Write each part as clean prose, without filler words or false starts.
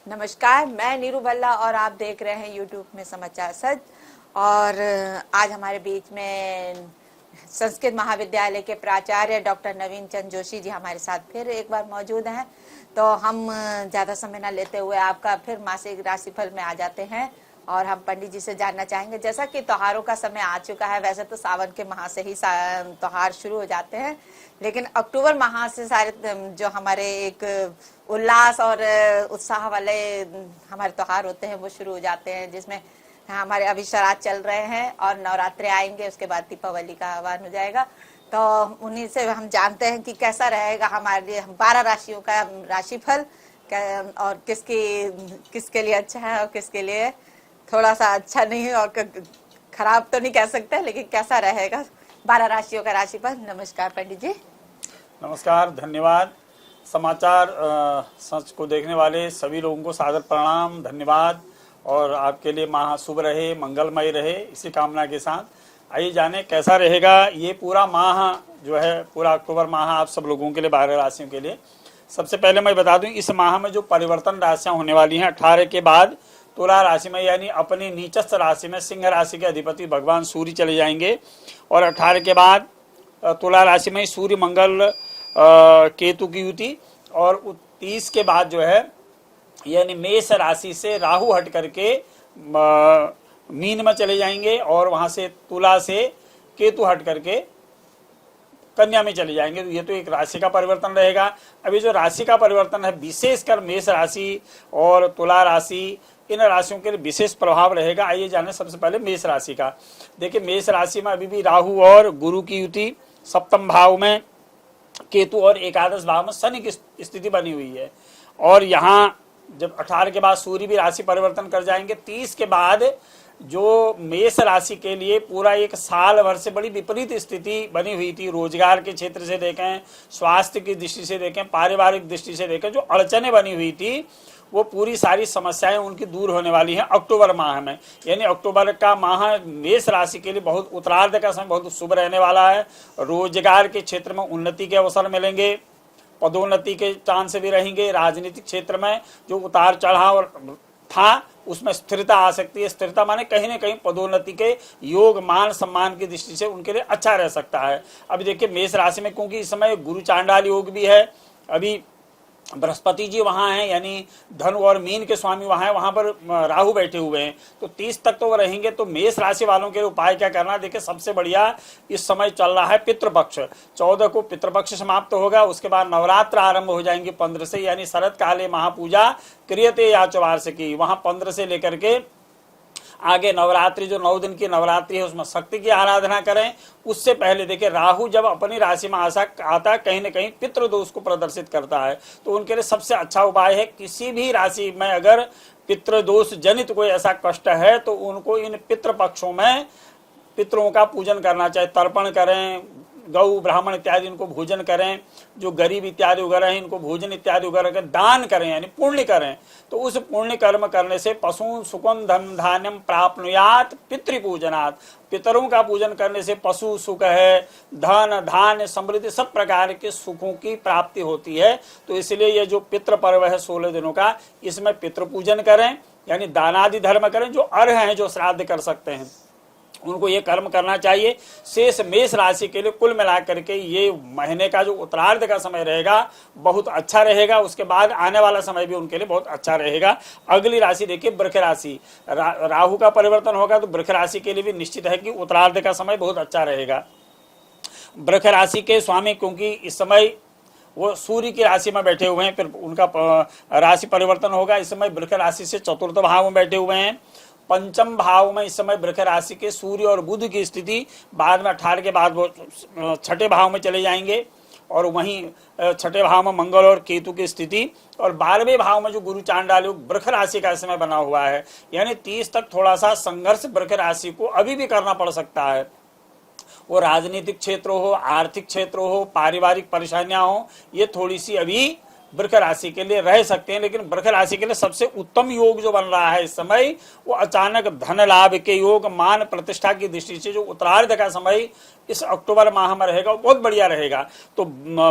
नमस्कार, मैं नीरू भल्ला और आप देख रहे हैं यूट्यूब में समाचार सच। और आज हमारे बीच में संस्कृत महाविद्यालय के प्राचार्य डॉक्टर नवीन चंद जोशी जी हमारे साथ फिर एक बार मौजूद हैं। तो हम ज़्यादा समय न लेते हुए आपका फिर मासिक राशिफल में आ जाते हैं और हम पंडित जी से जानना चाहेंगे। जैसा कि त्योहारों का समय आ चुका है, वैसे तो सावन के माह से ही त्योहार शुरू हो जाते हैं, लेकिन अक्टूबर माह से सारे जो हमारे एक उल्लास और उत्साह वाले हमारे त्योहार होते हैं वो शुरू हो जाते हैं, जिसमें हमारे अभी श्राद्ध चल रहे हैं और नवरात्रे आएंगे, उसके बाद दीपावली का आह्वान हो जाएगा। तो उन्हीं से हम जानते हैं कि कैसा रहेगा हमारे 12 राशियों का राशिफल और किसके लिए अच्छा है और किसके लिए थोड़ा सा अच्छा नहीं है, और खराब तो नहीं कह सकते, लेकिन कैसा रहेगा 12 राशियों का राशिफल। नमस्कार पंडित जी। नमस्कार, धन्यवाद। समाचार सच को देखने वाले सभी लोगों को सादर प्रणाम, धन्यवाद। और आपके लिए माह शुभ रहे, मंगलमय रहे, इसी कामना के साथ आइए जाने कैसा रहेगा ये पूरा माह जो है, पूरा अक्टूबर माह आप सब लोगों के लिए, 12 राशियों के लिए। सबसे पहले मैं बता दूं, इस माह में जो परिवर्तन राशियां होने वाली हैं, 18 के बाद तुला राशि में यानी अपनी नीचस्थ राशि में सिंह राशि के अधिपति भगवान सूर्य चले जाएंगे, और 18 के बाद तुला राशि में सूर्य मंगल केतु की युति, और 30 के बाद जो है यानी मेष राशि से राहु हट करके मीन में चले जाएंगे, और वहां से तुला से केतु हट करके कन्या में चले जाएंगे। तो ये तो एक राशि का परिवर्तन रहेगा। अभी जो राशि का परिवर्तन है, विशेषकर मेष राशि और तुला राशि, इन राशियों के लिए विशेष प्रभाव रहेगा। आइए जाने सबसे पहले मेष राशि का। देखिए, मेष राशि में अभी भी राहु और गुरु की युति, सप्तम भाव में केतु और एकादश भाव में शनि की स्थिति बनी हुई है। और यहाँ जब 18 के बाद सूर्य भी राशि परिवर्तन कर जाएंगे, 30 के बाद जो मेष राशि के लिए पूरा एक साल भर से बड़ी विपरीत स्थिति बनी हुई थी, रोजगार के क्षेत्र से देखें, स्वास्थ्य की दृष्टि से देखें, पारिवारिक दृष्टि से देखें, जो अड़चने बनी हुई थी वो पूरी सारी समस्याएं उनकी दूर होने वाली हैं अक्टूबर माह में। यानी अक्टूबर का माह मेष राशि के लिए बहुत, उत्तरार्ध का समय बहुत शुभ रहने वाला है। रोजगार के क्षेत्र में उन्नति के अवसर मिलेंगे, पदोन्नति के चांस भी रहेंगे। राजनीतिक क्षेत्र में जो उतार चढ़ाव था उसमें स्थिरता आ सकती है। स्थिरता माने कहीं ना कहीं पदोन्नति के योग, मान सम्मान की दृष्टि से उनके लिए अच्छा रह सकता है। अभी देखिए, मेष राशि में क्योंकि इस समय गुरु चांडाल योग भी है, अभी बृहस्पति जी वहां हैं, यानी धनु और मीन के स्वामी वहां हैं, वहां पर राहु बैठे हुए हैं, तो 30 तक तो वो रहेंगे। तो मेष राशि वालों के उपाय क्या करना, देखिए सबसे बढ़िया इस समय चल रहा है पितृपक्ष। 14 को पितृपक्ष समाप्त होगा, उसके बाद नवरात्र आरंभ हो जाएंगे 15 से, यानी शरद काले महापूजा क्रियते याचवार्षिकी, वहां 15 से लेकर के आगे नवरात्रि, जो 9 दिन की नवरात्रि है उसमें शक्ति की आराधना करें। उससे पहले देखिए, राहु जब अपनी राशि में आता है, कहीं ना कहीं पितृदोष को प्रदर्शित करता है। तो उनके लिए सबसे अच्छा उपाय है, किसी भी राशि में अगर पितृदोष जनित कोई ऐसा कष्ट है तो उनको इन पितृपक्षों में पितरों का पूजन करना चाहिए। तर्पण करें, गौ ब्राह्मण इत्यादि इनको भोजन करें, जो गरीब इत्यादि वगैरह हैं इनको भोजन इत्यादि वगैरह दान करें, यानी पुण्य करें। तो उस पुण्य कर्म करने से पशु सुखम धन धान्यम प्राप्नुयात पितृपूजनात्, पितरों का पूजन करने से पशु सुख है, धन धान्य समृद्धि सब प्रकार के सुखों की प्राप्ति होती है। तो इसलिए ये जो पितृ पर्व है 16 दिनों का, इसमें पितृ पूजन करें, यानी दानादि धर्म करें। जो अर्ह हैं, जो श्राद्ध कर सकते हैं, उनको ये कर्म करना चाहिए। शेष मेष राशि के लिए कुल मिलाकर के ये महीने का जो उत्तरार्ध का समय रहेगा बहुत अच्छा रहेगा। उसके बाद आने वाला समय भी उनके लिए बहुत अच्छा रहेगा। अगली राशि देखिए, वृष राशि। राहु का परिवर्तन होगा तो वृष राशि के लिए भी निश्चित है कि उत्तरार्ध का समय बहुत अच्छा रहेगा। वृष राशि के स्वामी क्योंकि इस समय वो सूर्य की राशि में बैठे हुए हैं, फिर उनका राशि परिवर्तन होगा। इस समय वृष राशि से चतुर्थ भाव में बैठे हुए हैं। पंचम भाव में इस समय वृष राशि के सूर्य और बुध की स्थिति, बाद में 18 के बाद वो छठे भाव में चले जाएंगे, और वहीं छठे भाव में मंगल और केतु की स्थिति, और 12वें भाव में जो गुरु चांडाल योग वृष राशि का समय बना हुआ है। यानी 30 तक थोड़ा सा संघर्ष वृष राशि को अभी भी करना पड़ सकता है। वो राजनीतिक क्षेत्र हो, आर्थिक क्षेत्र हो, पारिवारिक परेशानियां हो, ये थोड़ी सी अभी वृष राशि के लिए रह सकते हैं। लेकिन वृष राशि के लिए सबसे उत्तम योग जो बन रहा है इस समय, वो अचानक धन लाभ के योग, मान प्रतिष्ठा की दृष्टि से जो उत्तरार्ध का समय इस अक्टूबर माह में रहेगा वो बहुत बढ़िया रहेगा। तो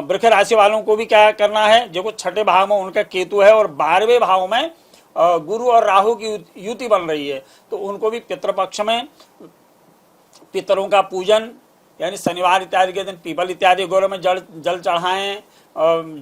वृष राशि वालों को भी क्या करना है, जो छठे भाव में उनका केतु है और 12वें भाव में गुरु और राहु की युति बन रही है, तो उनको भी पितृपक्ष में पितरों का पूजन, यानी शनिवार इत्यादि के दिन पीपल इत्यादि गोलों में जल चढ़ाएं,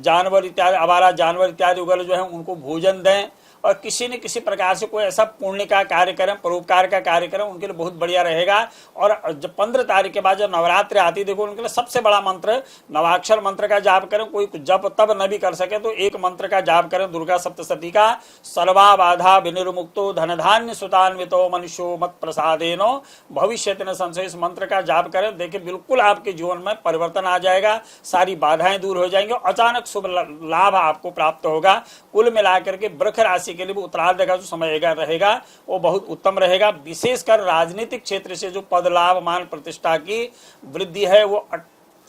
जानवर इत्यादि आवारा जानवर इत्यादि वगैरह जो है उनको भोजन दें, और किसी न किसी प्रकार से कोई ऐसा पुण्य का कार्य करें, परोपकार का कार्य करें, उनके लिए बहुत बढ़िया रहेगा। और जब 15 तारीख के बाद जब नवरात्रि आती है, देखो उनके लिए सबसे बड़ा मंत्र नवाक्षर मंत्र का जाप करें। कोई जप तब न भी कर सके तो एक मंत्र का जाप करें, दुर्गा सप्तशती का, सर्वा बाधा विनिर्मुक्तो धन धान्य सुतान्वितो मनुष्यो मत प्रसादेनो भविष्यति न संशय। इस मंत्र का जाप करें, देखिए बिल्कुल आपके जीवन में परिवर्तन आ जाएगा, सारी बाधाएं दूर हो जाएंगी, अचानक शुभ लाभ आपको प्राप्त होगा। कुल मिलाकर के वृक्ष राशि के लिए भी उत्तरार्ध का जो समय रहेगा वो बहुत उत्तम रहेगा। विशेषकर राजनीतिक क्षेत्र से जो पद लाभ मान प्रतिष्ठा की वृद्धि है वो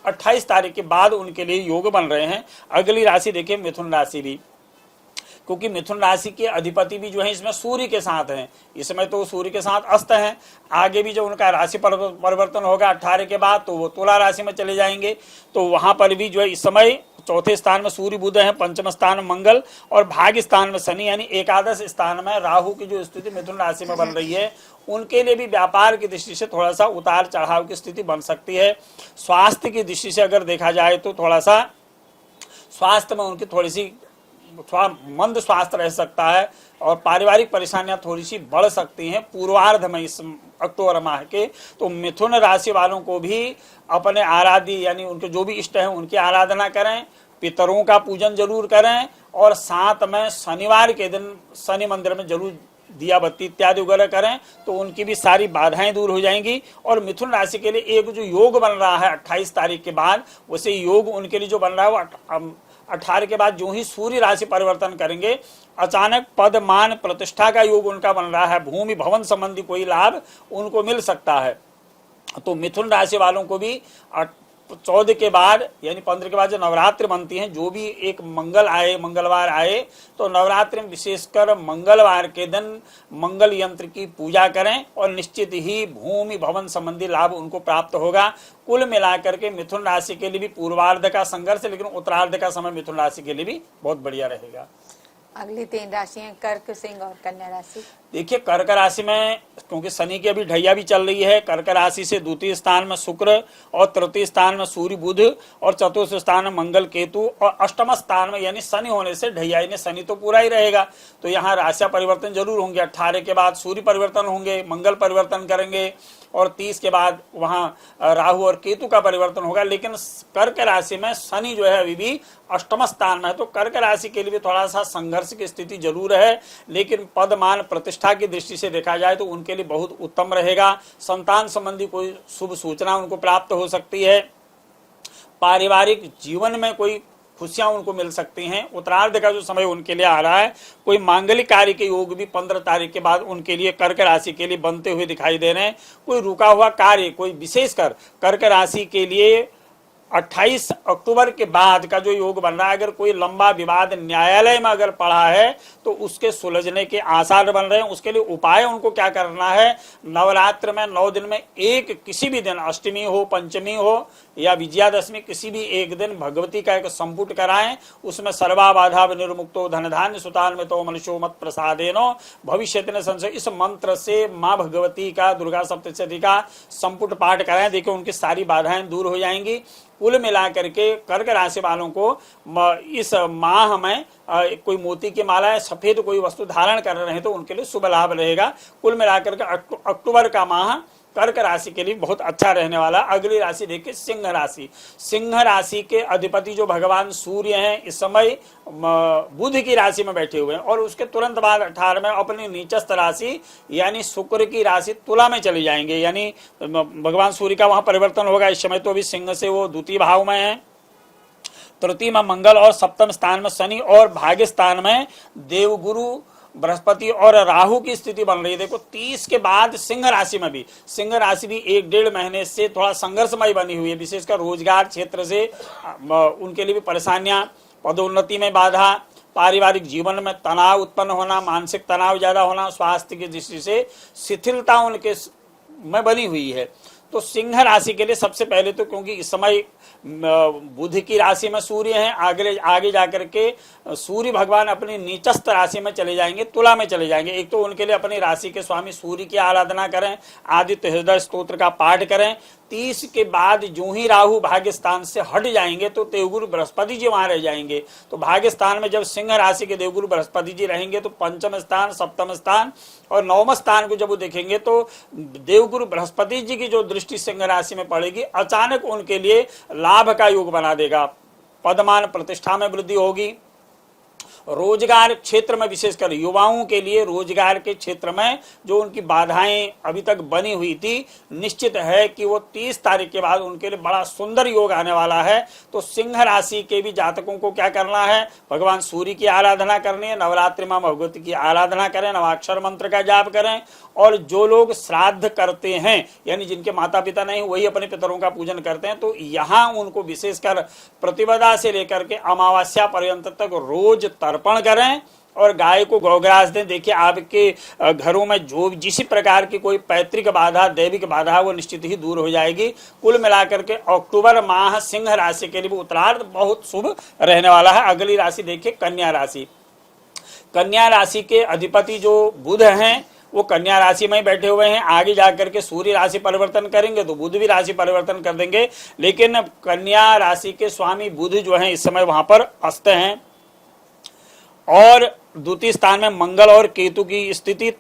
28 तारीख के बाद उनके लिए योग बन रहे हैं। अगली राशि देखिए मिथुन राशि भी, क्योंकि मिथुन राशि के अधिपति भी जो है इसमें सूर्य के साथ हैं, इसमें तो सूर्य के साथ अस्त हैं। आगे भी जब उनका राशि परिवर्तन होगा 18 के बाद तो वो तुला राशि में चले जाएंगे, तो वहां पर भी जो है इस समय चौथे स्थान में सूर्य बुध है, पंचम स्थान में मंगल और भाग्य स्थान में शनि, यानी एकादश स्थान में राहु की जो स्थिति मिथुन राशि में बन रही है, उनके लिए भी व्यापार की दृष्टि से थोड़ा सा उतार चढ़ाव की स्थिति बन सकती है। स्वास्थ्य की दृष्टि से अगर देखा जाए तो थोड़ा सा स्वास्थ्य में उनकी थोड़ी सी मंद स्वास्थ्य रह सकता है, और पारिवारिक परेशानियां थोड़ी सी बढ़ सकती हैं पूर्वार्ध में इस अक्टूबर माह के। तो मिथुन राशि वालों को भी अपने आराध्य यानी उनके जो भी इष्ट हैं उनकी आराधना करें, पितरों का पूजन जरूर करें, और साथ में शनिवार के दिन शनि मंदिर में जरूर दिया बत्ती इत्यादि वगैरह करें, तो उनकी भी सारी बाधाएं दूर हो जाएंगी। और मिथुन राशि के लिए एक जो योग बन रहा है 28 तारीख के बाद, वैसे योग उनके लिए जो बन रहा है वो 18 के बाद जो ही सूर्य राशि परिवर्तन करेंगे, अचानक पद मान प्रतिष्ठा का योग उनका बन रहा है, भूमि भवन संबंधी कोई लाभ उनको मिल सकता है। तो मिथुन राशि वालों को भी 14 के बाद यानी 15 के बाद जो नवरात्रि बनती हैं, जो भी एक मंगलवार आए तो नवरात्रि में विशेषकर मंगलवार के दिन मंगल यंत्र की पूजा करें, और निश्चित ही भूमि भवन संबंधी लाभ उनको प्राप्त होगा। कुल मिलाकर के मिथुन राशि के लिए भी पूर्वार्ध का संघर्ष, लेकिन उत्तरार्ध का समय मिथुन राशि के लिए भी बहुत बढ़िया रहेगा। अगली 3 राशियां कर्क, सिंह और कन्या राशि। देखिए कर्क राशि में क्योंकि शनि की अभी ढैया भी चल रही है, कर्क राशि से द्वितीय स्थान में शुक्र और तृतीय स्थान में सूर्य बुध और चतुर्थ स्थान में मंगल केतु और अष्टम स्थान में यानी शनि होने से ढैया, यानी शनि तो पूरा ही रहेगा, तो यहाँ राशियां परिवर्तन जरूर होंगे। 18 के बाद सूर्य परिवर्तन होंगे, मंगल परिवर्तन करेंगे, और 30 के बाद वहां राहु और केतु का परिवर्तन होगा। लेकिन कर्क राशि में शनि जो है अभी भी अष्टम स्थान में है, तो कर्क राशि के लिए भी थोड़ा सा संघर्ष की स्थिति जरूर है, लेकिन पदमान प्रतिष्ठा की दृष्टि से देखा जाए तो उनके लिए बहुत उत्तम रहेगा। संतान संबंधी कोई शुभ सूचना उनको प्राप्त हो सकती है, पारिवारिक जीवन में कोई खुशियां उनको मिल सकती हैं। उत्तरार्ध का जो समय उनके लिए आ रहा है, कोई मांगलिक कार्य के योग भी 15 तारीख के बाद उनके लिए कर्क राशि के लिए बनते हुए दिखाई दे रहे हैं। कोई रुका हुआ कार्य, कोई विशेषकर कर्क राशि के लिए 28 अक्टूबर के बाद का जो योग बन रहा है, अगर कोई लंबा विवाद न्यायालय में अगर पड़ा है तो उसके सुलझने के आसार बन रहे हैं। उसके लिए उपाय उनको क्या करना है, नवरात्र में 9 दिन में एक किसी भी दिन, अष्टमी हो, पंचमी हो या विजयादशमी, किसी भी एक दिन भगवती का एक संपुट कराएं, उसमें सर्वा बाधा विनिर्मुक्तो धन धान्य सुतान्वितो मनुष्यो मत प्रसादेनो भविष्यति न संशय, इस मंत्र से माँ भगवती का दुर्गा सप्तशती का संपुट पाठ कराएं, देखिए उनकी सारी बाधाएं दूर हो जाएंगी। कुल मिलाकर के कर्क राशि वालों को इस माह में कोई मोती की माला या सफेद कोई वस्तु धारण कर रहे हैं तो उनके लिए शुभ लाभ रहेगा। कुल मिलाकर के अक्टूबर का माह कर्क राशि के लिए बहुत अच्छा रहने वाला। अगली राशि देखिए सिंह राशि। सिंह राशि के अधिपति जो भगवान सूर्य हैं, इस समय बुध की राशि में बैठे हुए हैं, और उसके तुरंत बाद 18 में अपनी नीचस्थ राशि यानी शुक्र की राशि तुला में चली जाएंगे, यानी भगवान सूर्य का वहां परिवर्तन होगा। इस समय तो अभी सिंह से वो द्वितीय भाव में है। तृतीय में मंगल और सप्तम स्थान में शनि और भाग्य स्थान में देवगुरु बृहस्पति और राहु की स्थिति बन रही है। देखो 30 के बाद सिंह राशि में भी, सिंह राशि भी 1-1.5 महीने से थोड़ा संघर्षमय बनी हुई है, विशेषकर रोजगार क्षेत्र से उनके लिए भी परेशानियां, पदोन्नति में बाधा, पारिवारिक जीवन में तनाव उत्पन्न होना, मानसिक तनाव ज्यादा होना, स्वास्थ्य की दृष्टि से शिथिलता उनके में बनी हुई है। तो सिंह राशि के लिए सबसे पहले तो, क्योंकि इस समय बुध की राशि में सूर्य हैं, आगे आगे जाकर के सूर्य भगवान अपनी नीचस्थ राशि में चले जाएंगे, तुला में चले जाएंगे। एक तो उनके लिए अपनी राशि के स्वामी सूर्य की आराधना करें, आदित्य हृदय स्तोत्र का पाठ करें। 30 के बाद जो ही राहु भाग्य स्थान से हट जाएंगे तो देवगुरु बृहस्पति जी वहां रह जाएंगे। तो भाग्य स्थान में जब सिंह राशि के देवगुरु बृहस्पति जी रहेंगे तो पंचम स्थान, सप्तम स्थान और नवम स्थान को जब वो देखेंगे तो देवगुरु बृहस्पति जी की जो दृष्टि सिंह राशि में पड़ेगी, अचानक उनके लिए लाभ का योग बना देगा। पदमान प्रतिष्ठा में वृद्धि होगी। रोजगार क्षेत्र में विशेषकर युवाओं के लिए रोजगार के क्षेत्र में जो उनकी बाधाएं अभी तक बनी हुई थी, निश्चित है कि वो 30 तारीख के बाद उनके लिए बड़ा सुंदर योग आने वाला है। तो सिंह राशि के भी जातकों को क्या करना है, भगवान सूर्य की आराधना करनी है, नवरात्रि मां भगवती की आराधना करें, नवाक्षर मंत्र का जाप करें। और जो लोग श्राद्ध करते हैं, यानी जिनके माता पिता नहीं वही अपने पितरों का पूजन करते हैं, तो यहाँ उनको विशेषकर प्रतिपदा से लेकर के अमावस्या पर्यंत तक रोज तर्पण करें और गाय को गौग्रास दें। देखिए आपके घरों में जो जिस प्रकार की कोई पैतृक बाधा, दैविक बाधा, वो निश्चित ही दूर हो जाएगी। कुल मिलाकर के अक्टूबर माह सिंह राशि के लिए उत्तरार्ध बहुत शुभ रहने वाला है। अगली राशि देखिए कन्या राशि। कन्या राशि के अधिपति जो बुध हैं वो कन्या राशि में ही बैठे हुए हैं। आगे जाकर के सूर्य राशि परिवर्तन करेंगे तो बुध भी राशि परिवर्तन कर देंगे, लेकिन कन्या राशि के स्वामी बुध जो हैं इस समय वहां पर अस्त हैं। और द्वितीय स्थान में मंगल और केतु की स्थिति,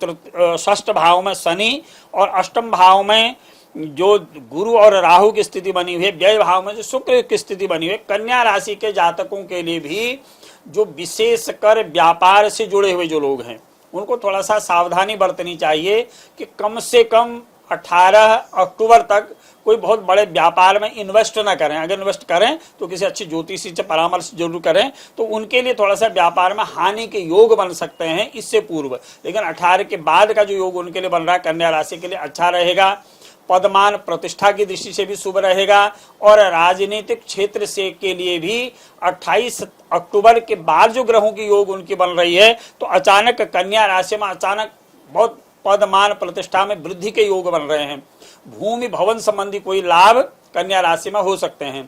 षष्ठ भाव में शनि और अष्टम भाव में जो गुरु और राहु की स्थिति बनी हुई है, व्यय भाव में जो शुक्र की स्थिति बनी हुई है। कन्या राशि के जातकों के लिए भी जो विशेषकर व्यापार से जुड़े हुए जो लोग हैं उनको थोड़ा सा सावधानी बरतनी चाहिए कि कम से कम 18 अक्टूबर तक कोई बहुत बड़े व्यापार में इन्वेस्ट ना करें। अगर इन्वेस्ट करें तो किसी अच्छी ज्योतिषी से परामर्श जरूर करें, तो उनके लिए थोड़ा सा व्यापार में हानि के योग बन सकते हैं इससे पूर्व। लेकिन 18 के बाद का जो योग उनके लिए बन रहा है कन्या राशि के लिए अच्छा रहेगा। पदमान प्रतिष्ठा की दृष्टि से भी शुभ रहेगा और राजनीतिक क्षेत्र से के लिए भी 28 अक्टूबर के बाद जो ग्रहों की योग उनकी बन रही है, तो अचानक कन्या राशि में अचानक बहुत पदमान प्रतिष्ठा में वृद्धि के योग बन रहे हैं। भूमि भवन संबंधी कोई लाभ कन्या राशि में हो सकते हैं।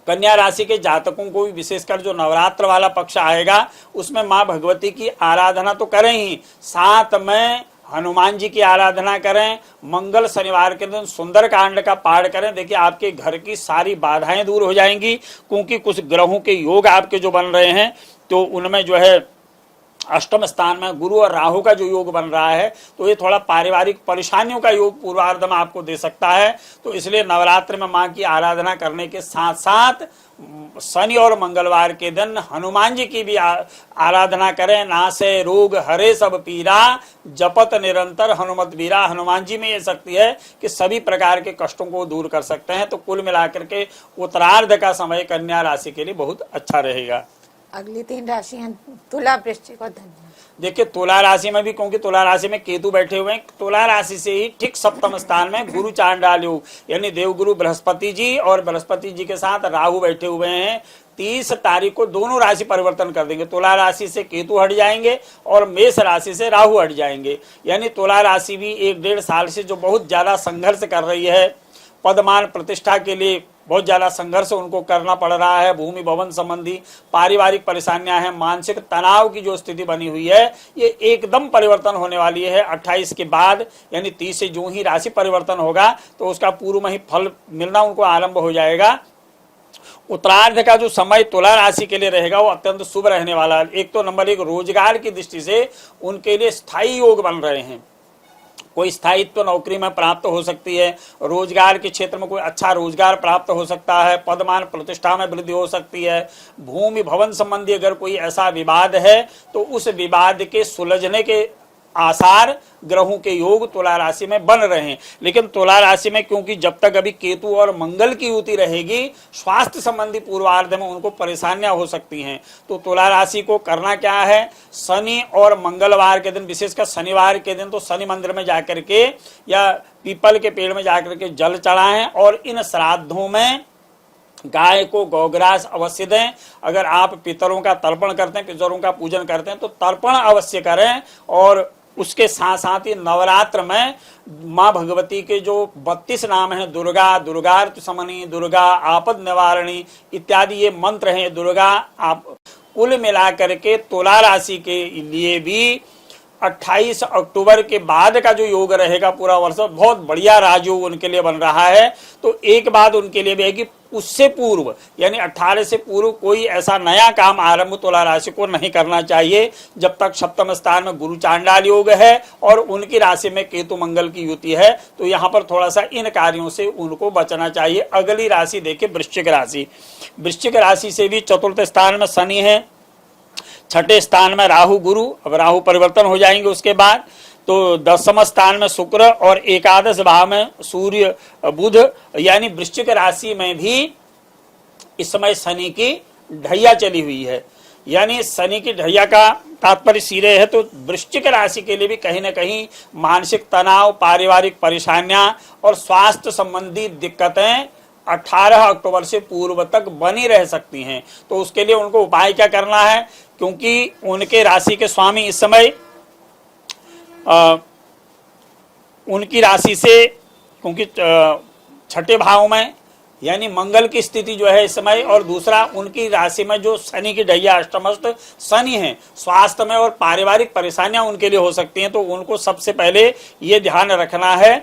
कन्या राशि के जातकों को भी विशेषकर जो नवरात्र वाला पक्ष आएगा उसमें मां भगवती की आराधना तो करें ही, साथ में हनुमान जी की आराधना करें। मंगल शनिवार के दिन सुंदर कांड का पाठ करें। देखिए आपके घर की सारी बाधाएं दूर हो जाएंगी, क्योंकि कुछ ग्रहों के योग आपके जो बन रहे हैं तो उनमें जो है अष्टम स्थान में गुरु और राहु का जो योग बन रहा है, तो ये थोड़ा पारिवारिक परेशानियों का योग पूर्वार्ध में आपको दे सकता है। तो इसलिए नवरात्र में मां की आराधना करने के साथ साथ शनि और मंगलवार के दिन हनुमान जी की भी आराधना करें। नासे रोग हरे सब पीरा, जपत निरंतर हनुमत वीरा। हनुमान जी में ये शक्ति है कि सभी प्रकार के कष्टों को दूर कर सकते हैं। तो कुल मिलाकर के उत्तरार्ध का समय कन्या राशि के लिए बहुत अच्छा रहेगा। अगली 3 राशियां तुला, वृश्चिक और धनु। देखिए तुला राशि में भी, क्योंकि तुला राशि में केतु बैठे हुए हैं, तुला राशि से ही ठीक सप्तम स्थान में गुरु चांडाल योग, यानी देवगुरु बृहस्पति जी और बृहस्पति जी के साथ राहु बैठे हुए हैं। 30 तारीख को दोनों राशि परिवर्तन कर देंगे। तुला राशि से केतु हट जाएंगे और मेष राशि से राहु हट जाएंगे। यानी तुला राशि भी 1-1.5 साल से जो बहुत ज्यादा संघर्ष कर रही है, पदमान प्रतिष्ठा के लिए बहुत ज्यादा संघर्ष उनको करना पड़ रहा है, भूमि भवन संबंधी पारिवारिक परेशानियां हैं, मानसिक तनाव की जो स्थिति बनी हुई है, ये एकदम परिवर्तन होने वाली है 28 के बाद। यानी 30 से जो ही राशि परिवर्तन होगा तो उसका पूर्व में ही फल मिलना उनको आरंभ हो जाएगा। उत्तरार्ध का जो समय तुला राशि के लिए रहेगा वो अत्यंत शुभ रहने वाला है। एक तो नंबर 1 रोजगार की दृष्टि से उनके लिए स्थायी योग बन रहे हैं। कोई स्थायित्व नौकरी में प्राप्त हो सकती है, रोजगार के क्षेत्र में कोई अच्छा रोजगार प्राप्त हो सकता है, पदमान प्रतिष्ठा में वृद्धि हो सकती है। भूमि भवन संबंधी अगर कोई ऐसा विवाद है तो उस विवाद के सुलझने के आसार ग्रहों के योग तुला राशि में बन रहे हैं। लेकिन तुला राशि में क्योंकि जब तक अभी केतु और मंगल की युति रहेगी, स्वास्थ्य संबंधी पूर्वार्ध में उनको परेशानियां हो सकती हैं। तो तुला राशि को करना क्या है, शनि और मंगलवार के दिन, विशेषकर शनिवार के दिन तो शनि मंदिर में जाकर के या पीपल के पेड़ में जाकर के जल चढ़ाएं और इन श्राद्धों में गाय को गौग्रास अवश्य दें। अगर आप पितरों का तर्पण करते हैं, पितरों का पूजन करते हैं तो तर्पण अवश्य करें और उसके साथ साथ ही नवरात्र में माँ भगवती के जो 32 नाम हैं, दुर्गा, दुर्गार्थ समनी, दुर्गा आपद निवारणी इत्यादि ये मंत्र हैं, दुर्गा आप कुल मिलाकर के तुला राशि के लिए भी 28 अक्टूबर के बाद का जो योग रहेगा पूरा वर्ष बहुत बढ़िया राजयोग उनके लिए बन रहा है। तो एक बात उनके लिए भी है कि उससे पूर्व यानी 18 से पूर्व कोई ऐसा नया काम आरंभ तुला राशि को नहीं करना चाहिए जब तक सप्तम स्थान में गुरु चांडाल योग है और उनकी राशि में केतु मंगल की युति है। तो यहाँ पर थोड़ा सा इन कार्यों से उनको बचना चाहिए। अगली राशि देखिए वृश्चिक राशि। वृश्चिक राशि से भी चतुर्थ स्थान में शनि है, छठे स्थान में राहु गुरु, अब राहु परिवर्तन हो जाएंगे उसके बाद। तो दसम स्थान में शुक्र और एकादश भाव में सूर्य बुध, यानी वृश्चिक राशि में भी इस समय शनि की ढैया चली हुई है। यानी शनि की ढैया का तात्पर्य सिरे है। तो वृश्चिक राशि के लिए भी कहीं ना कहीं मानसिक तनाव, पारिवारिक परेशानियां और स्वास्थ्य संबंधी दिक्कतें 18 अक्टूबर से पूर्व तक बनी रह सकती हैं। तो उसके लिए उनको उपाय क्या करना है, क्योंकि उनके राशि के स्वामी इस समय उनकी राशि से, क्योंकि छठे भाव में यानी मंगल की स्थिति जो है इस समय, और दूसरा उनकी राशि में जो शनि की ढैया अष्टमस्त शनि है, स्वास्थ्य में और पारिवारिक परेशानियां उनके लिए हो सकती हैं। तो उनको सबसे पहले ये ध्यान रखना है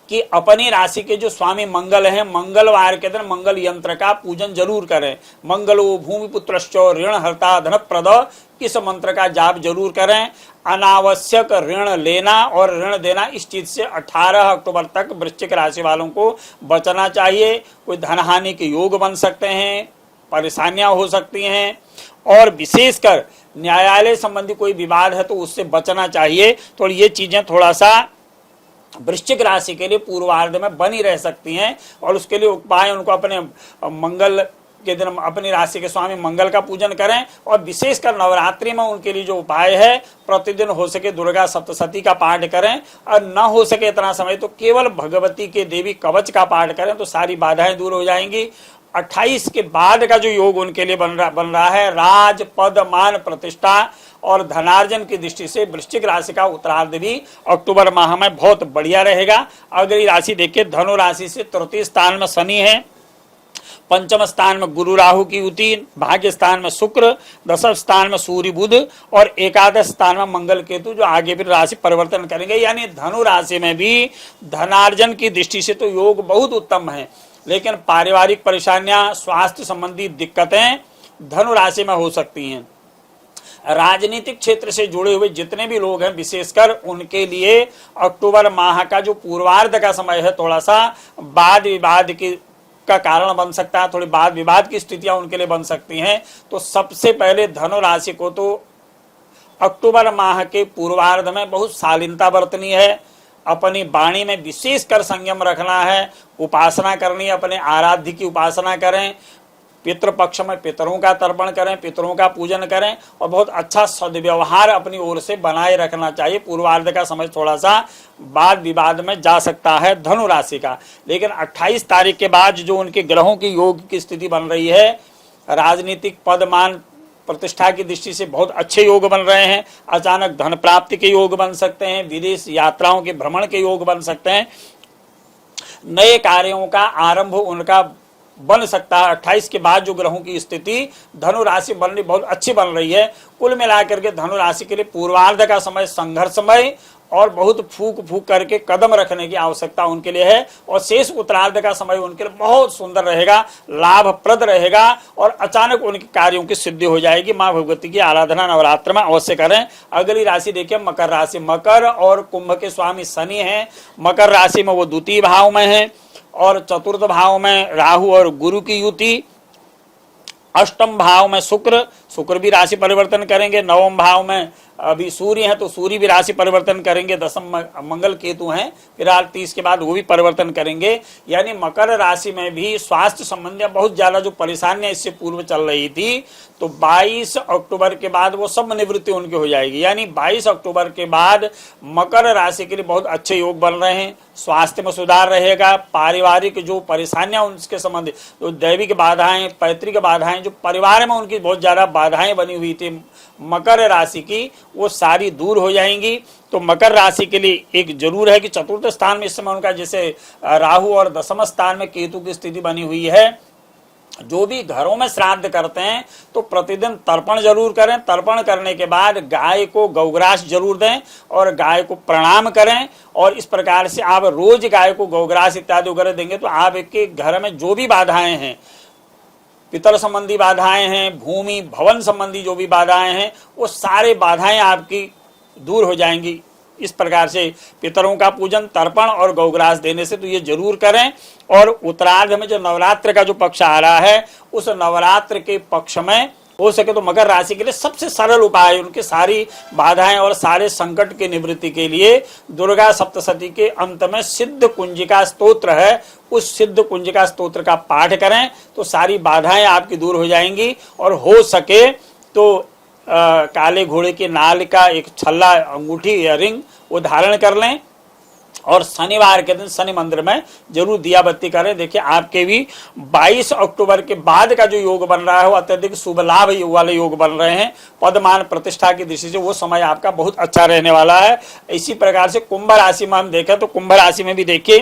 कि अपनी राशि के जो स्वामी मंगल हैं, मंगलवार के दिन मंगल यंत्र का पूजन जरूर करें। मंगलो भूमिपुत्रश्च ऋणहर्ता धनप्रद, इस मंत्र का जाप जरूर करें। अनावश्यक ऋण लेना और ऋण देना, इस चीज से 18 अक्टूबर तक वृश्चिक राशि वालों को बचना चाहिए। कोई धनहानि के योग बन सकते हैं, परेशानियां हो सकती हैं, और विशेषकर न्यायालय संबंधी कोई विवाद है तो उससे बचना चाहिए। तो ये चीजें थोड़ा सा वृश्चिक राशि के लिए पूर्वार्ध में बनी रह सकती हैं। और उसके लिए उपाय उनको अपने मंगल के दिन अपनी राशि के स्वामी मंगल का पूजन करें, और विशेषकर नवरात्रि में उनके लिए जो उपाय है, प्रतिदिन हो सके दुर्गा सप्तशती का पाठ करें, और न हो सके इतना समय तो केवल भगवती के देवी कवच का पाठ करें, तो सारी बाधाएं दूर हो जाएंगी। 28 के बाद का जो योग उनके लिए बन रहा है, राज पद मान प्रतिष्ठा और धनार्जन की दृष्टि से वृश्चिक राशि का उत्तरार्ध भी अक्टूबर माह में बहुत बढ़िया रहेगा। अगली राशि देखिए धनु राशि से तृतीय स्थान में शनि है, पंचम स्थान में गुरु राहु की युति, भाग्य स्थान में शुक्र, दशम स्थान में सूर्य बुध और एकादश स्थान में मंगल केतु, जो आगे फिर राशि परिवर्तन करेंगे। यानी धनु राशि में भी धनार्जन की दृष्टि से तो योग बहुत उत्तम है, लेकिन पारिवारिक परेशानियां, स्वास्थ्य संबंधी दिक्कतें धनु राशि में हो सकती हैं। राजनीतिक क्षेत्र से जुड़े हुए जितने भी लोग हैं, विशेषकर उनके लिए अक्टूबर माह का जो पूर्वार्ध का समय है, थोड़ा सा वाद विवाद का कारण बन सकता है, थोड़ी वाद विवाद की स्थितियां उनके लिए बन सकती हैं। तो सबसे पहले धनु राशि को तो अक्टूबर माह के पूर्वार्ध में बहुत शालीनता बरतनी है, अपनी वाणी में विशेषकर संयम रखना है, उपासना करनी है, अपने आराध्य की उपासना करें, पितृपक्ष में पितरों का तर्पण करें, पितरों का पूजन करें, और बहुत अच्छा सद्व्यवहार अपनी ओर से बनाए रखना चाहिए। पूर्वार्ध का समय थोड़ा सा वाद विवाद में जा सकता है धनु राशि का, लेकिन 28 तारीख के बाद जो उनके ग्रहों की योग की स्थिति बन रही है, राजनीतिक पद मान प्रतिष्ठा की दृष्टि से बहुत अच्छे योग बन रहे हैं। अचानक धन प्राप्ति के योग बन सकते हैं, विदेश यात्राओं के भ्रमण के योग बन सकते हैं, नए कार्यों का आरंभ उनका बन सकता है। 28 के बाद जो ग्रहों की स्थिति धनु राशि बननी बहुत अच्छी बन रही है। कुल मिलाकर के धनु राशि के लिए पूर्वार्ध का समय संघर्षमय और बहुत फूक फूक करके कदम रखने की आवश्यकता उनके लिए है, और शेष उत्तरार्ध का समय उनके लिए बहुत सुंदर रहेगा, लाभप्रद रहेगा, और अचानक उनके कार्यों की सिद्धि हो जाएगी। माँ भगवती की आराधना नवरात्र में अवश्य करें। अगली राशि देखिए मकर राशि। मकर और कुंभ के स्वामी शनि हैं। मकर राशि में वो द्वितीय भाव में है, और चतुर्थ भाव में राहु और गुरु की युति, अष्टम भाव में शुक्र भी राशि परिवर्तन करेंगे, नवम भाव में अभी सूर्य है तो सूर्य भी राशि परिवर्तन करेंगे, दसम मंगल केतु हैं, फिलहाल 30 के बाद वो भी परिवर्तन करेंगे। यानी मकर राशि में भी स्वास्थ्य संबंधी बहुत ज्यादा जो परेशानियां इससे पूर्व चल रही थी, तो 22 अक्टूबर के बाद वो सब निवृत्ति उनकी हो जाएगी। यानी 22 अक्टूबर के बाद मकर राशि के लिए बहुत अच्छे योग बन रहे हैं, स्वास्थ्य में सुधार रहेगा, पारिवारिक जो परेशानियां उनके संबंधित जो दैविक बाधाएं, पैतृक बाधाएं, जो परिवार में उनकी बहुत ज्यादा बाधाएं बनी हुई थी मकर राशि की, वो सारी दूर हो जाएंगी। तो मकर राशि के लिए एक जरूर है कि चतुर्थ स्थान में इस समय उनका जैसे राहु और दशम स्थान में केतु की स्थिति बनी हुई है। जो भी घरों में श्राद्ध करते हैं तो प्रतिदिन तर्पण जरूर करें। तर्पण करने के बाद गाय को गौग्रास जरूर दें और गाय को प्रणाम करें। और इस प्रकार से आप रोज गाय को गौग्रास इत्यादि वगैरह देंगे तो आपके घर में जो भी बाधाएं हैं, पितर संबंधी बाधाएं हैं, भूमि भवन संबंधी जो भी बाधाएं हैं, वो सारे बाधाएं आपकी दूर हो जाएंगी। इस प्रकार से पितरों का पूजन, तर्पण और गौग्रास देने से तो ये जरूर करें। और उत्तरार्ध में जो नवरात्र का जो पक्ष आ रहा है, उस नवरात्र के पक्ष में हो सके तो मकर राशि के लिए सबसे सरल उपाय, उनकी सारी बाधाएं और सारे संकट की निवृत्ति के लिए दुर्गा सप्तशती के अंत में सिद्ध कुंजिका स्तोत्र है, उस सिद्ध कुंजिका स्तोत्र का पाठ करें तो सारी बाधाएं आपकी दूर हो जाएंगी। और हो सके तो काले घोड़े के नाल का एक छल्ला, अंगूठी या रिंग वो धारण कर लें और शनिवार के दिन शनि मंदिर में जरूर दिया बत्ती करें। देखिए आपके भी 22 अक्टूबर के बाद का जो योग बन रहा है वो अत्यधिक शुभ लाभ वाले योग बन रहे हैं। पदमान प्रतिष्ठा की दृष्टि से वो समय आपका बहुत अच्छा रहने वाला है। इसी प्रकार से कुंभ राशि में हम देखें तो कुंभ राशि में भी देखिए,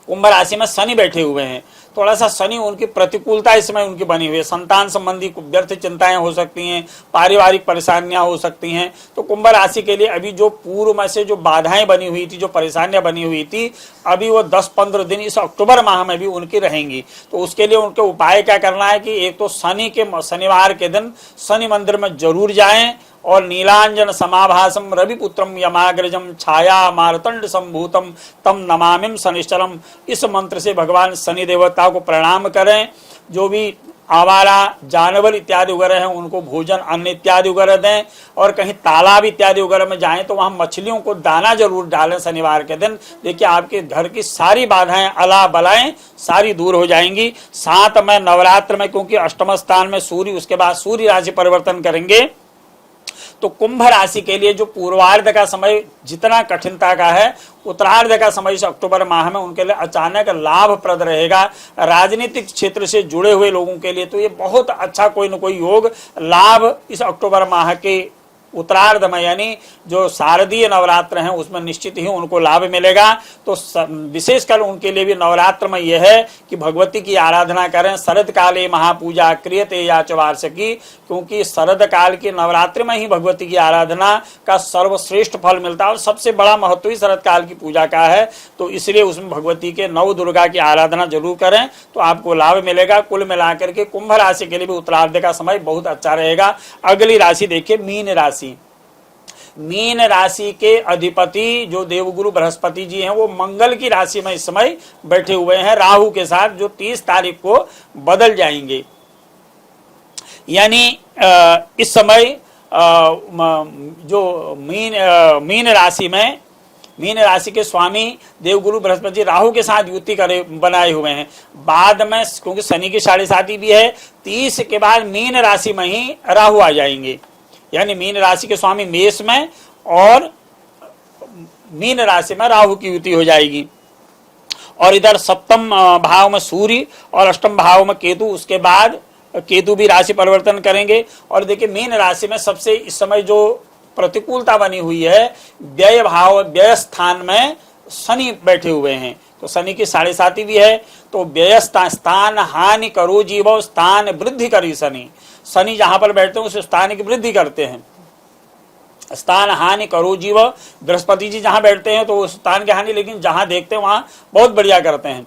कुंभ राशि में शनि बैठे हुए हैं। थोड़ा सा शनि उनकी प्रतिकूलता इस समय उनकी बनी हुई है। संतान संबंधी व्यर्थ चिंताएं हो सकती हैं, पारिवारिक परेशानियां हो सकती हैं। तो कुंभ राशि के लिए अभी जो पूर्व में से जो बाधाएं बनी हुई थी, जो परेशानियां बनी हुई थी, अभी वो 10-15 दिन इस अक्टूबर माह में भी उनकी रहेंगी। तो उसके लिए उनके उपाय क्या करना है कि एक तो शनिवार के दिन शनि मंदिर में जरूर जाएं और नीलांजन समाभासम रविपुत्रम यमाग्रजम छाया मारतंड संभूतम तम नमामिम शनिश्चरम, इस मंत्र से भगवान शनि देवता को प्रणाम करें। जो भी आवारा जानवर इत्यादि वगैरह हैं उनको भोजन अन्न इत्यादि वगैरह दें। और कहीं तालाब इत्यादि वगैरह में जाएं तो वहां मछलियों को दाना जरूर डालें शनिवार के दिन। देखिए आपके घर की सारी बाधाएं अला बलाएं सारी दूर हो जाएंगी। साथ में नवरात्र में क्योंकि अष्टम स्थान में सूर्य, उसके बाद सूर्य राशि परिवर्तन करेंगे, तो कुंभ राशि के लिए जो पूर्वार्ध का समय जितना कठिनता का है, उत्तरार्ध का समय इस अक्टूबर माह में उनके लिए अचानक लाभप्रद रहेगा। राजनीतिक क्षेत्र से जुड़े हुए लोगों के लिए तो ये बहुत अच्छा कोई न कोई योग लाभ इस अक्टूबर माह के उत्तरार्ध में, यानी जो शारदीय नवरात्र हैं उसमें निश्चित ही उनको लाभ मिलेगा। तो विशेषकर उनके लिए भी नवरात्र में यह है कि भगवती की आराधना करें। शरद काले महापूजा क्रियते या च वार्षिकी, क्योंकि शरद काल के नवरात्र में ही भगवती की आराधना का सर्वश्रेष्ठ फल मिलता है और सबसे बड़ा महत्व ही शरद काल की पूजा का है। तो इसलिए उसमें भगवती के नव दुर्गा की आराधना जरूर करें तो आपको लाभ मिलेगा। कुल मिलाकर के कुंभ राशि के लिए भी उत्तरार्ध का समय बहुत अच्छा रहेगा। अगली राशि देखिए मीन राशि। मीन राशि के अधिपति जो देवगुरु बृहस्पति जी हैं वो मंगल की राशि में इस समय बैठे हुए हैं राहु के साथ, जो 30 तारीख को बदल जाएंगे। यानी इस समय जो मीन राशि में, मीन राशि के स्वामी देवगुरु बृहस्पति जी राहु के साथ युति करे बनाए हुए हैं। बाद में क्योंकि शनि की 7.5 भी है, 30 के बाद मीन राशि में ही राहु आ जाएंगे। यानी मीन राशि के स्वामी मेष में और मीन राशि में राहु की युति हो जाएगी। और इधर सप्तम भाव में सूर्य और अष्टम भाव में केतु, उसके बाद केतु भी राशि परिवर्तन करेंगे। और देखिए मीन राशि में सबसे इस समय जो प्रतिकूलता बनी हुई है, व्यय भाव, व्यय स्थान में शनि बैठे हुए हैं। तो शनि की 7.5 भी है, तो व्यय स्थान हानि करो जीव स्थान वृद्धि करी शनि। शनि जहां पर बैठते हैं उस स्थान की वृद्धि करते हैं। स्थान हानि करो जीव, बृहस्पति जी जहां बैठते हैं तो उस स्थान की हानि, लेकिन जहां देखते हैं वहां बहुत बढ़िया करते हैं।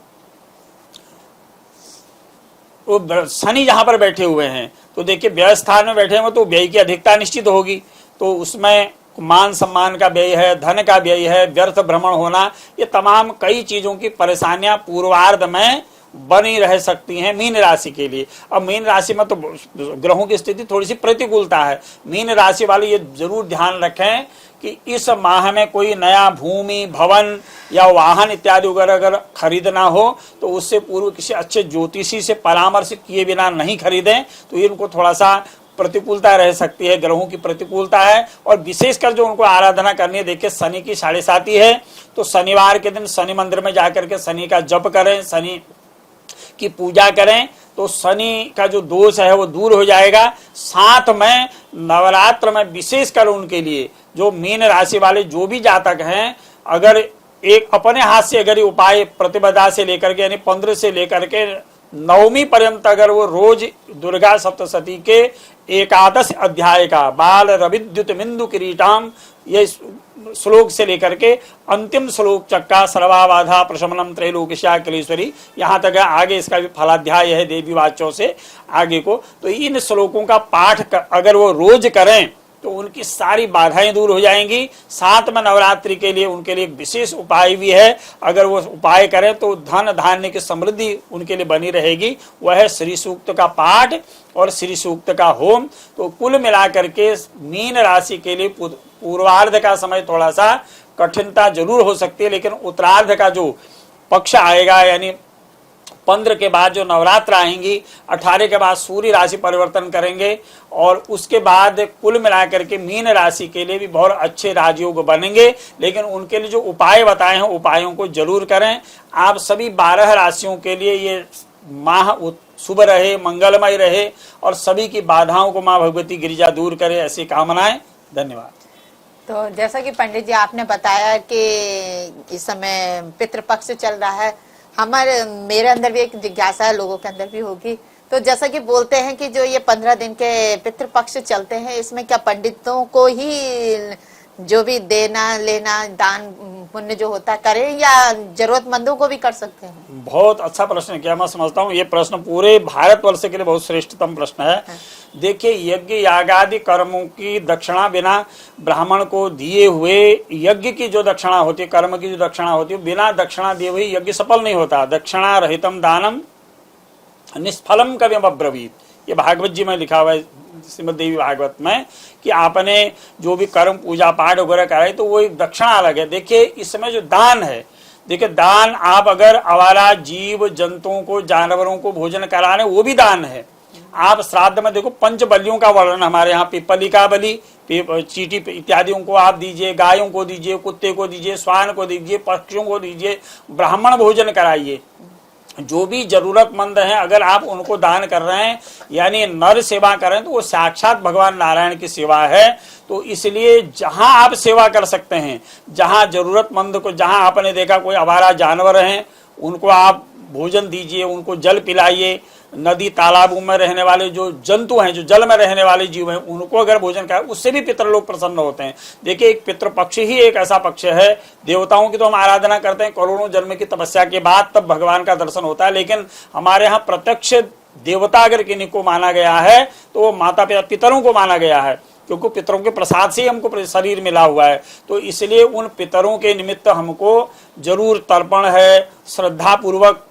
तो शनि जहां पर बैठे हुए हैं तो देखिए व्यय स्थान में बैठे हुए तो व्यय की अधिकता निश्चित होगी। तो उसमें मान सम्मान का व्यय है, धन का व्यय है, व्यर्थ भ्रमण होना, ये तमाम कई चीजों की परेशानियां पूर्वार्ध में बनी रह सकती हैं मीन राशि के लिए। अब मीन राशि में तो ग्रहों की स्थिति थोड़ी सी प्रतिकूलता है। मीन राशि वाले ये जरूर ध्यान रखें कि इस माह में कोई नया भूमि भवन या वाहन इत्यादि वगैरह अगर खरीदना हो तो उससे पूर्व किसी अच्छे ज्योतिषी से परामर्श किए बिना नहीं खरीदें। तो ये उनको थोड़ा सा प्रतिकूलता रह सकती है, ग्रहों की प्रतिकूलता है। और विशेषकर जो उनको आराधना करनी है, देखिए शनि की 7.5 है, तो शनिवार के दिन शनि मंदिर में जाकर के शनि का जप करें, शनि की पूजा करें। तो शनि का जो दोष है वो दूर हो जाएगा। साथ में नवरात्र में विशेषकर उनके लिए जो मीन राशि वाले जो भी जातक हैं, अगर एक अपने हाथ से अगर ये उपाय प्रतिपदा से लेकर के यानी 15 से लेकर के नवमी पर्यंत अगर वो रोज दुर्गा सप्तशती के एकादश अध्याय का बाल रविद्युत बिंदु किरीटाम ये श्लोक से लेकर के अंतिम श्लोक चक्का सर्वाबाधा प्रशमनम त्रैलोक्या कलेश्वरी, यहाँ तक है। आगे इसका भी फलाध्याय है देवी वाचों से आगे को। तो इन श्लोकों का पाठ अगर वो रोज करें तो उनकी सारी बाधाएं दूर हो जाएंगी। साथ में नवरात्रि के लिए उनके लिए एक विशेष उपाय भी है। अगर वो उपाय करें तो धन धान्य की समृद्धि उनके लिए बनी रहेगी। वह है श्री सूक्त का पाठ और श्री सूक्त का होम। तो कुल मिलाकर के मीन राशि के लिए पूर्वार्ध का समय थोड़ा सा कठिनता जरूर हो सकती है, लेकिन उत्तरार्ध का जो पक्ष आएगा यानी 15 के बाद जो नवरात्र आएंगी, 18 के बाद सूर्य राशि परिवर्तन करेंगे और उसके बाद कुल मिलाकर के मीन राशि के लिए भी बहुत अच्छे राजयोग बनेंगे। लेकिन उनके लिए जो उपाय बताए हैं उपायों को जरूर करें। आप सभी 12 राशियों के लिए ये माह शुभ रहे, मंगलमय रहे और सभी की बाधाओं को माँ भगवती गिरिजा दूर करे, ऐसी कामनाएं। धन्यवाद। तो जैसा कि पंडित जी आपने बताया कि इस समय पितृपक्ष चल रहा है, मेरे अंदर भी एक जिज्ञासा है, लोगों के अंदर भी होगी। तो जैसा कि बोलते हैं कि जो ये 15 दिन के पितृपक्ष चलते हैं, इसमें क्या पंडितों को ही जो भी देना लेना दान पुण्य जो होता है करें या जरूरतमंदों को भी कर सकते हैं? बहुत अच्छा प्रश्न किया। मैं समझता हूँ ये प्रश्न पूरे भारतवर्ष के लिए बहुत श्रेष्ठतम प्रश्न है। देखिए, यज्ञ यागादि कर्मों की दक्षिणा बिना ब्राह्मण को दिए हुए, यज्ञ की जो दक्षिणा होती है, कर्म की जो दक्षिणा होती है, बिना दक्षिणा दिए हुए यज्ञ सफल नहीं होता। दक्षिणा रहितम दानम निष्फलम कव्यम अब्रवीत, ये भागवत जी में लिखा हुआ है श्रीमद देवी भागवत में कि आपने जो भी कर्म पूजा पाठ वगैरह कराए तो वो एक दक्षिणा अलग है। देखिए, इसमें जो दान है, देखिए दान आप अगर आवारा जीव जंतुओं को, जानवरों को भोजन करा रहे वो भी दान है। आप श्राद्ध में देखो पंच बलियों का वर्णन हमारे यहाँ, पिपली का बलि, चींटी इत्यादियों को आप दीजिए, गायों को दीजिए, कुत्ते को दीजिए, श्वान को दीजिए, पक्षियों को दीजिए, ब्राह्मण भोजन कराइए। जो भी जरूरतमंद हैं अगर आप उनको दान कर रहे हैं यानी नर सेवा कर रहे हैं तो वो साक्षात भगवान नारायण की सेवा है। तो इसलिए जहां आप सेवा कर सकते हैं, जहां जरूरतमंद को, जहां आपने देखा कोई आवारा जानवर हैं उनको आप भोजन दीजिए, उनको जल पिलाइए। नदी तालाबों में रहने वाले जो जंतु हैं, जो जल में रहने वाले जीव हैं, उनको अगर भोजन कराए उससे भी पितृलोक प्रसन्न होते हैं। देखिए, एक पितृपक्ष ही एक ऐसा पक्ष है। देवताओं की तो हम आराधना करते हैं, करोड़ों जन्म की तपस्या के बाद तब भगवान का दर्शन होता है। लेकिन हमारे यहाँ प्रत्यक्ष देवता अगर किन्हीं को माना गया है तो वो माता पिता पितरों को माना गया है, क्योंकि पितरों के प्रसाद से ही हमको शरीर मिला हुआ है। तो इसलिए उन पितरों के निमित्त हमको जरूर तर्पण है, श्रद्धा पूर्वक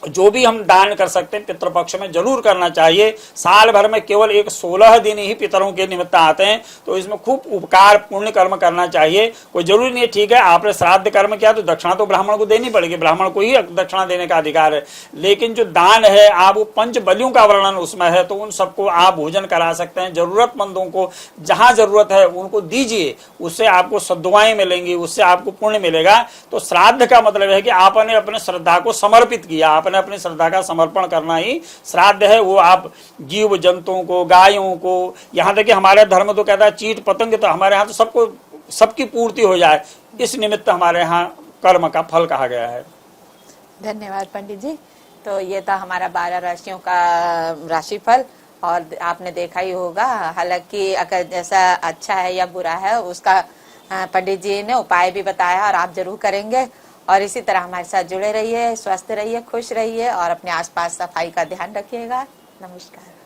जो भी हम दान कर सकते हैं पितृपक्ष में जरूर करना चाहिए। साल भर में केवल एक 16 दिन ही पितरों के निमित्त आते हैं, तो इसमें खूब उपकार पुण्य कर्म करना चाहिए। कोई जरूरी नहीं है, ठीक है आपने श्राद्ध कर्म किया तो दक्षिणा तो ब्राह्मण को देनी पड़ेगी, ब्राह्मण को ही दक्षिणा देने का अधिकार है। लेकिन जो दान है, आप वो पंच बलियों का वर्णन उसमें है, तो उन सबको आप भोजन करा सकते हैं। जरूरतमंदों को जहां जरूरत है उनको दीजिए, उससे आपको सद्दुआएं मिलेंगी, उससे आपको पुण्य मिलेगा। तो श्राद्ध का मतलब है कि आपने अपने श्रद्धा को समर्पित किया, अपनी श्रद्धा का समर्पण करना ही श्राद्ध है। वो आप जीव जंतुओं को, गायों को, यहाँ तक कि हमारे धर्म तो कहता है चीट पतंग, तो हमारे यहाँ तो सबको सबकी पूर्ति हो जाए, इस निमित्त हमारे यहाँ कर्म का फल कहा गया है। धन्यवाद पंडित जी। तो ये था हमारा 12 राशियों का राशिफल और आपने देखा ही होगा। हालांकि अगर जैसा अच्छा है या बुरा है उसका पंडित जी ने उपाय भी बताया और आप जरूर करेंगे। और इसी तरह हमारे साथ जुड़े रहिए, स्वस्थ रहिए, खुश रहिए और अपने आसपास सफाई का ध्यान रखिएगा। नमस्कार।